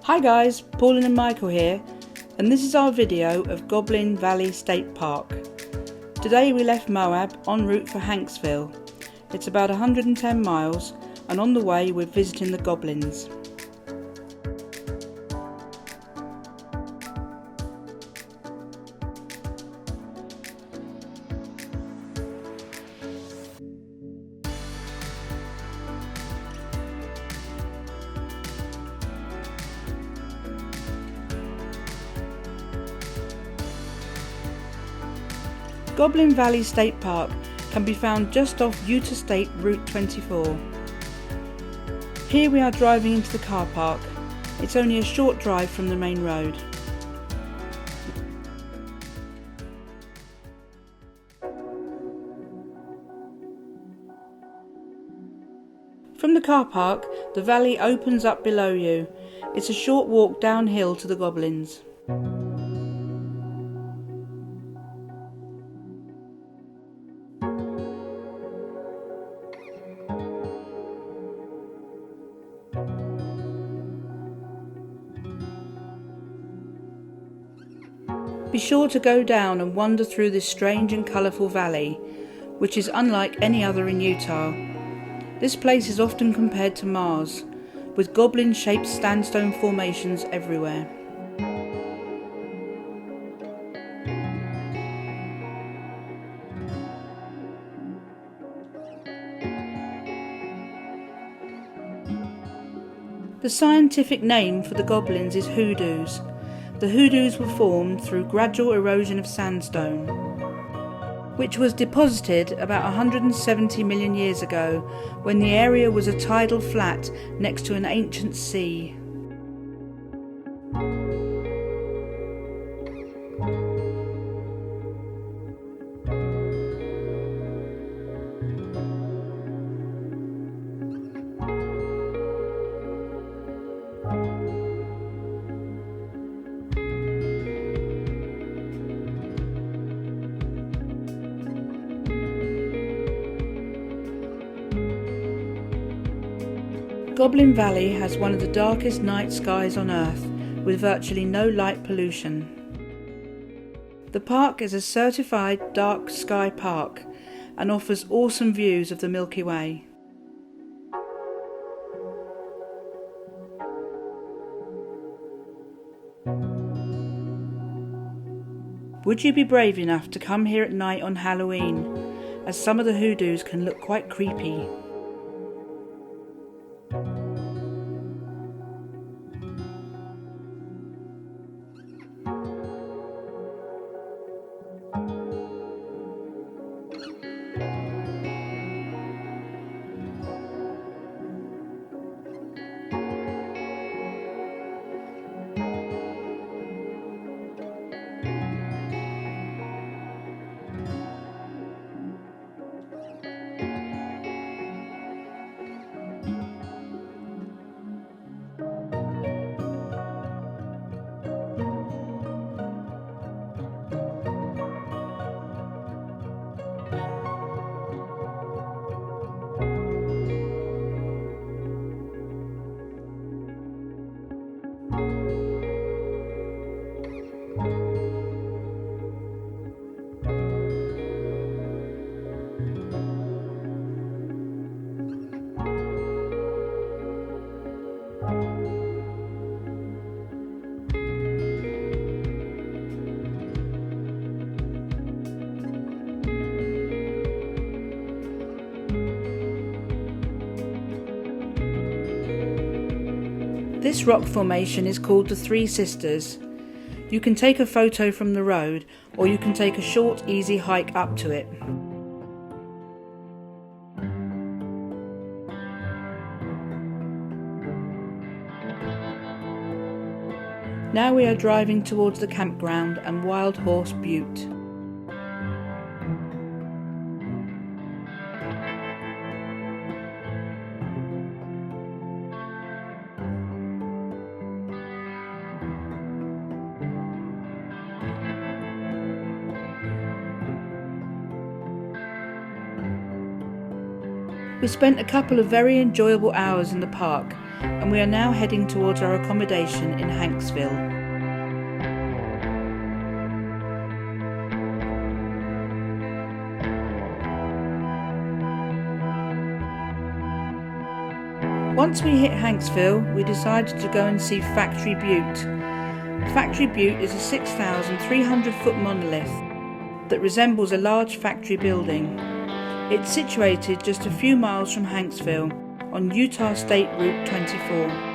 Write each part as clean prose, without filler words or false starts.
Hi guys, Pauline and Michael here, and this is our video of Goblin Valley State Park. Today we left Moab en route for Hanksville. It's about 110 miles, and on the way we're visiting the Goblins. Goblin Valley State Park can be found just off Butte State Route 24. Here we are driving into the car park. It's only a short drive from the main road. From the car park, the valley opens up below you. It's a short walk downhill to the Goblins. Be sure to go down and wander through this strange and colourful valley, which is unlike any other in Utah. This place is often compared to Mars, with goblin-shaped sandstone formations everywhere. The scientific name for the goblins is hoodoos. The hoodoos were formed through gradual erosion of sandstone, which was deposited about 170 million years ago when the area was a tidal flat next to an ancient sea. Goblin Valley has one of the darkest night skies on Earth, with virtually no light pollution. The park is a certified dark sky park and offers awesome views of the Milky Way. Would you be brave enough to come here at night on Halloween, as some of the hoodoos can look quite creepy? This rock formation is called the Three Sisters. You can take a photo from the road, or you can take a short, easy hike up to it. Now we are driving towards the campground and Wild Horse Butte. We spent a couple of very enjoyable hours in the park, and we are now heading towards our accommodation in Hanksville. Once we hit Hanksville, we decided to go and see Factory Butte. Factory Butte is a 6,300 foot monolith that resembles a large factory building. It's situated just a few miles from Hanksville on Utah State Route 24.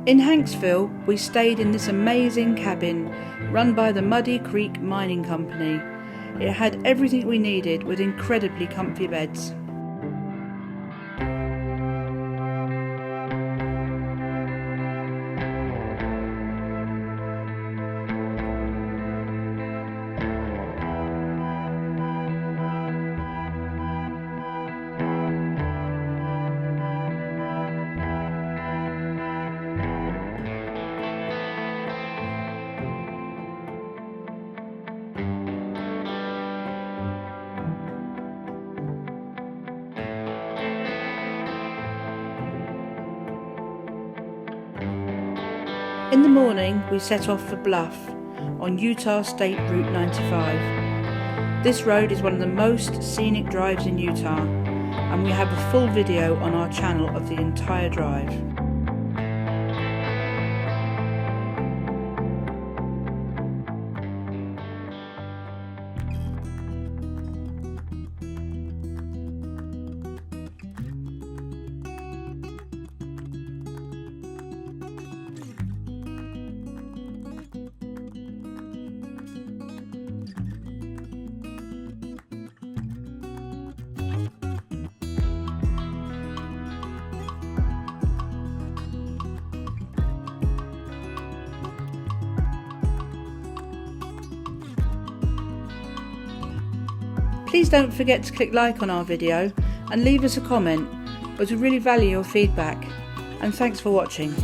In Hanksville, we stayed in this amazing cabin run by the Muddy Creek Mining Company. It had everything we needed with incredibly comfy beds. In the morning, we set off for Bluff on Utah State Route 95. This road is one of the most scenic drives in Utah, and we have a full video on our channel of the entire drive. Please don't forget to click like on our video and leave us a comment, as we really value your feedback. And thanks for watching.